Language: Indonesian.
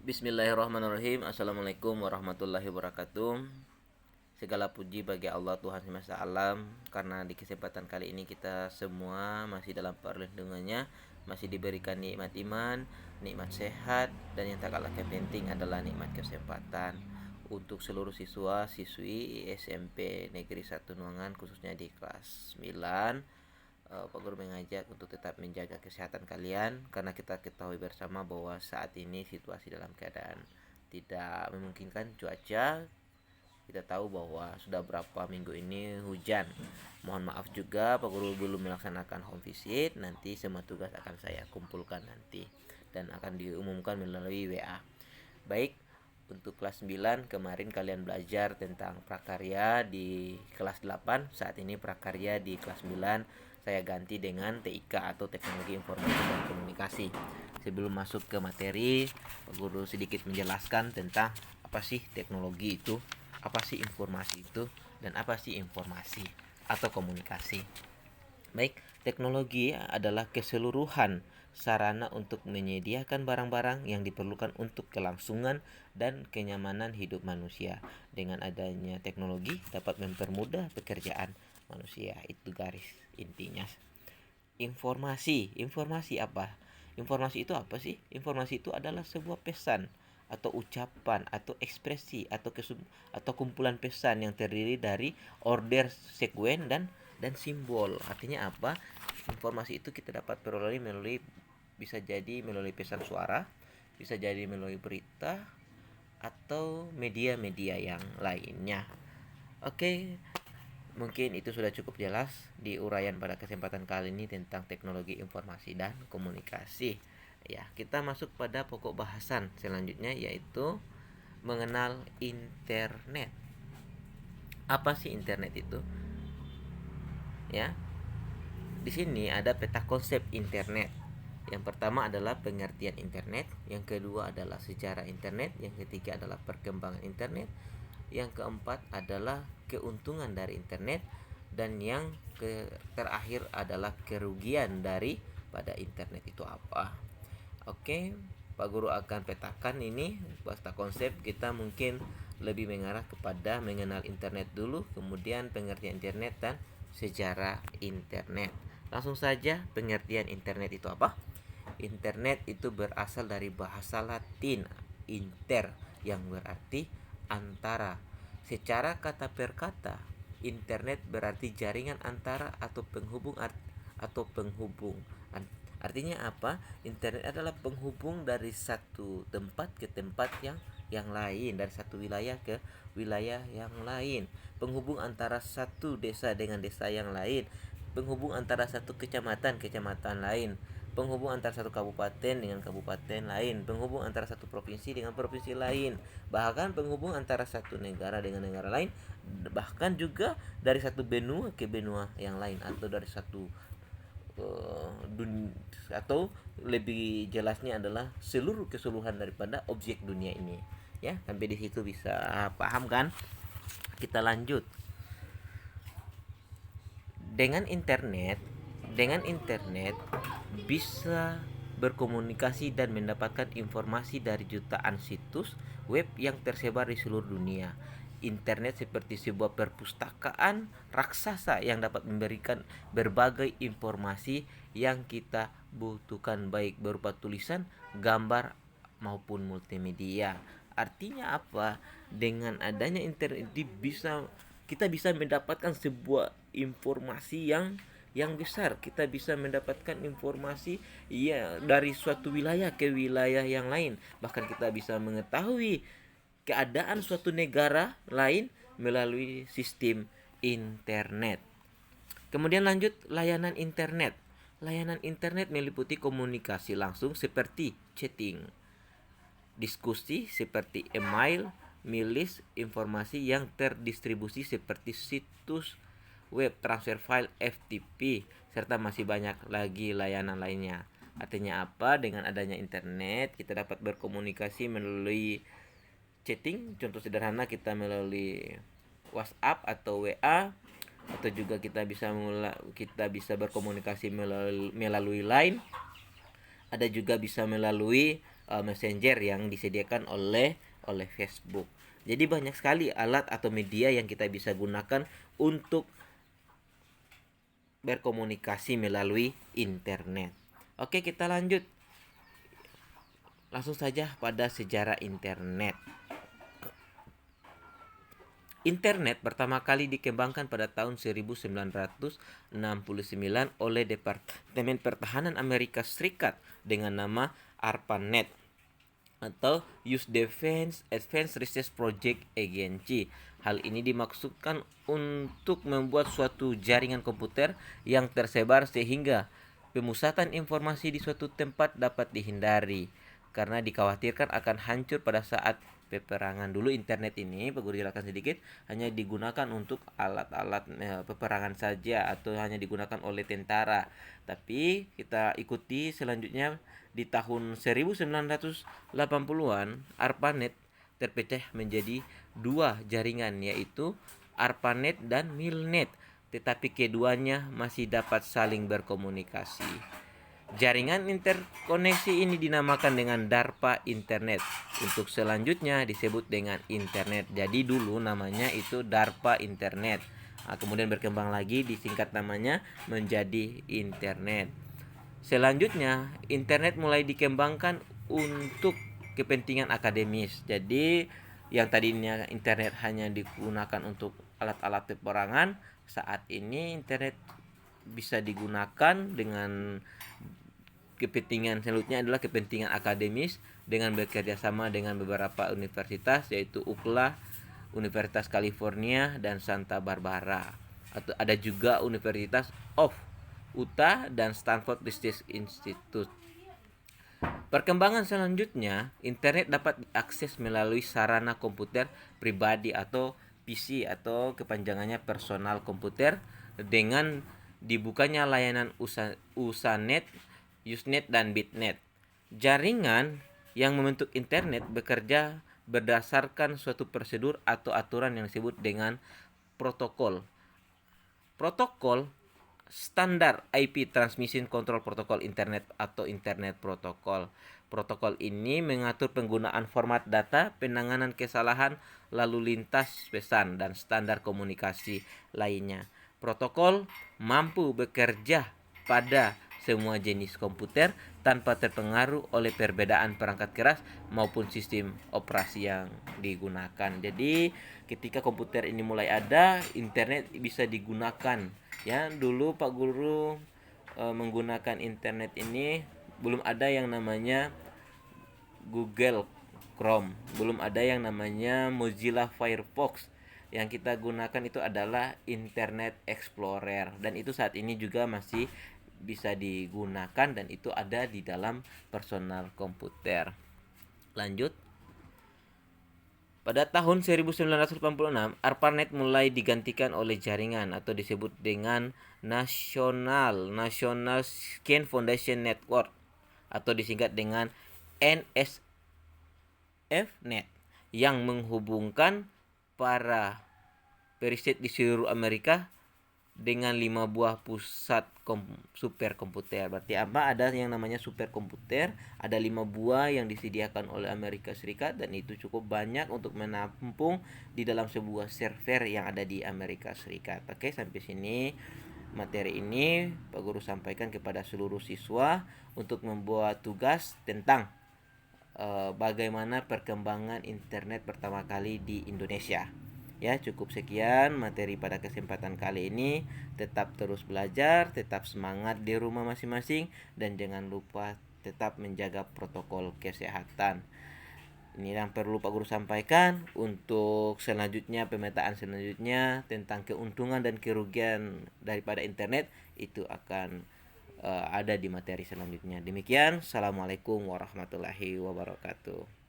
Bismillahirrahmanirrahim. Assalamualaikum warahmatullahi wabarakatuh. Segala puji bagi Allah Tuhan semesta alam, karena di kesempatan kali ini kita semua masih dalam perlindungannya, masih diberikan nikmat iman, nikmat sehat, dan yang tak kalah penting adalah nikmat kesempatan. Untuk seluruh siswa siswi SMP Negeri 1 Nuangan, khususnya di kelas 9, Pak Guru mengajak untuk tetap menjaga kesehatan kalian, karena kita ketahui bersama bahwa saat ini situasi dalam keadaan tidak memungkinkan cuaca. Kita tahu bahwa sudah berapa minggu ini hujan. Mohon maaf juga Pak Guru belum melaksanakan home visit. Nanti semua tugas akan saya kumpulkan nanti dan akan diumumkan melalui WA. Baik, untuk kelas 9 kemarin kalian belajar tentang prakarya di kelas 8. Saat ini prakarya di kelas 9 saya ganti dengan TIK atau Teknologi Informasi dan Komunikasi. Sebelum masuk ke materi, Pak Guru sedikit menjelaskan tentang apa sih teknologi itu, apa sih informasi itu, dan apa sih informasi atau komunikasi. Baik, teknologi adalah keseluruhan sarana untuk menyediakan barang-barang yang diperlukan untuk kelangsungan dan kenyamanan hidup manusia. Dengan adanya teknologi dapat mempermudah pekerjaan manusia. Itu garis intinya. Informasi apa? Informasi itu apa sih? Informasi itu adalah sebuah pesan atau ucapan atau ekspresi atau kumpulan pesan yang terdiri dari order, sekuen, dan simbol. Artinya apa? Informasi itu kita dapat peroleh melalui, bisa jadi melalui pesan suara, bisa jadi melalui berita atau media-media yang lainnya. Oke, mungkin itu sudah cukup jelas di uraian pada kesempatan kali ini tentang teknologi informasi dan komunikasi. Ya, kita masuk pada pokok bahasan selanjutnya, yaitu mengenal internet. Apa sih internet itu? Ya, di sini ada peta konsep internet. Yang pertama adalah pengertian internet, yang kedua adalah sejarah internet, yang ketiga adalah perkembangan internet, yang keempat adalah keuntungan dari internet, dan yang terakhir adalah kerugian dari pada internet itu apa. Oke, Pak Guru akan petakan ini peta konsep. Kita mungkin lebih mengarah kepada mengenal internet dulu, kemudian pengertian internet dan sejarah internet. Langsung saja, pengertian internet itu apa? Internet itu berasal dari bahasa Latin inter, yang berarti antara. Secara kata per kata, internet berarti jaringan antara atau penghubung atau penghubung. Artinya apa? Internet adalah penghubung dari satu tempat ke tempat yang lain, dari satu wilayah ke wilayah yang lain, penghubung antara satu desa dengan desa yang lain, penghubung antara satu kecamatan lain, penghubung antara satu kabupaten dengan kabupaten lain, penghubung antara satu provinsi dengan provinsi lain, bahkan penghubung antara satu negara dengan negara lain, bahkan juga dari satu benua ke benua yang lain, atau dari satu atau lebih jelasnya adalah seluruh keseluruhan daripada objek dunia ini. Ya, sampai di situ bisa paham kan? Kita lanjut. Dengan internet bisa berkomunikasi dan mendapatkan informasi dari jutaan situs web yang tersebar di seluruh dunia. Internet seperti sebuah perpustakaan raksasa yang dapat memberikan berbagai informasi yang kita butuhkan, baik berupa tulisan, gambar, maupun multimedia. Artinya apa? Dengan adanya internet kita bisa mendapatkan sebuah informasi yang besar. Kita bisa mendapatkan informasi ya dari suatu wilayah ke wilayah yang lain. Bahkan kita bisa mengetahui keadaan suatu negara lain melalui sistem internet. Kemudian lanjut, layanan internet. Layanan internet meliputi komunikasi langsung seperti chatting, diskusi seperti email, milis, informasi yang terdistribusi seperti situs web, transfer file, FTP, serta masih banyak lagi layanan lainnya. Artinya apa? Dengan adanya internet kita dapat berkomunikasi melalui chatting. Contoh sederhana, kita melalui WhatsApp atau WA, atau juga kita bisa berkomunikasi melalui Line. Ada juga bisa melalui Messenger yang disediakan oleh Facebook. Jadi banyak sekali alat atau media yang kita bisa gunakan untuk berkomunikasi melalui internet. Oke, kita lanjut. Langsung saja pada sejarah internet. Internet pertama kali dikembangkan pada tahun 1969 oleh Departemen Pertahanan Amerika Serikat dengan nama ARPANET atau Use Defense Advanced Research Project Agency. Hal ini dimaksudkan untuk membuat suatu jaringan komputer yang tersebar sehingga pemusatan informasi di suatu tempat dapat dihindari karena dikhawatirkan akan hancur pada saat peperangan. Dulu internet ini, Pak Guru jelaskan sedikit, hanya digunakan untuk alat-alat peperangan saja atau hanya digunakan oleh tentara. Tapi kita ikuti selanjutnya di tahun 1980-an, ARPANET terpecah menjadi dua jaringan, yaitu ARPANET dan MILNET, tetapi keduanya masih dapat saling berkomunikasi. Jaringan interkoneksi ini dinamakan dengan DARPA Internet. Untuk selanjutnya disebut dengan Internet. Jadi dulu namanya itu DARPA Internet. Kemudian berkembang lagi disingkat namanya menjadi Internet. Selanjutnya, internet mulai dikembangkan untuk kepentingan akademis. Jadi, yang tadinya internet hanya digunakan untuk alat-alat peperangan, saat ini internet bisa digunakan dengan kepentingan selanjutnya adalah kepentingan akademis dengan bekerja sama dengan beberapa universitas, yaitu UCLA, Universitas California, dan Santa Barbara. Atau ada juga Universitas of Utah dan Stanford Research Institute. Perkembangan selanjutnya, internet dapat diakses melalui sarana komputer pribadi atau PC atau kepanjangannya personal komputer dengan dibukanya layanan Usenet, Usenet dan Bitnet. Jaringan yang membentuk internet bekerja berdasarkan suatu prosedur atau aturan yang disebut dengan protokol. Protokol standar IP Transmission Control Protocol Internet atau Internet Protocol. Protokol ini mengatur penggunaan format data, penanganan kesalahan, lalu lintas pesan, dan standar komunikasi lainnya. Protokol mampu bekerja pada semua jenis komputer tanpa terpengaruh oleh perbedaan perangkat keras maupun sistem operasi yang digunakan. Jadi ketika komputer ini mulai ada, internet bisa digunakan. Ya, dulu Pak Guru menggunakan internet ini belum ada yang namanya Google Chrome, belum ada yang namanya Mozilla Firefox. Yang kita gunakan itu adalah Internet Explorer, dan itu saat ini juga masih bisa digunakan dan itu ada di dalam personal komputer. Lanjut. Pada tahun 1986, ARPANET mulai digantikan oleh jaringan atau disebut dengan National Scan Foundation Network atau disingkat dengan NSFNet yang menghubungkan para periset di seluruh Amerika dengan 5 buah pusat superkomputer. Berarti apa? Ada yang namanya superkomputer, ada 5 buah yang disediakan oleh Amerika Serikat, dan itu cukup banyak untuk menampung di dalam sebuah server yang ada di Amerika Serikat. Oke, sampai sini materi ini Pak Guru sampaikan kepada seluruh siswa untuk membuat tugas tentang bagaimana perkembangan internet pertama kali di Indonesia. Ya, cukup sekian materi pada kesempatan kali ini. Tetap terus belajar, tetap semangat di rumah masing-masing, dan jangan lupa tetap menjaga protokol kesehatan. Ini yang perlu Pak Guru sampaikan. Untuk selanjutnya, pemetaan selanjutnya tentang keuntungan dan kerugian daripada internet itu akan ada di materi selanjutnya. Demikian, Assalamualaikum warahmatullahi wabarakatuh.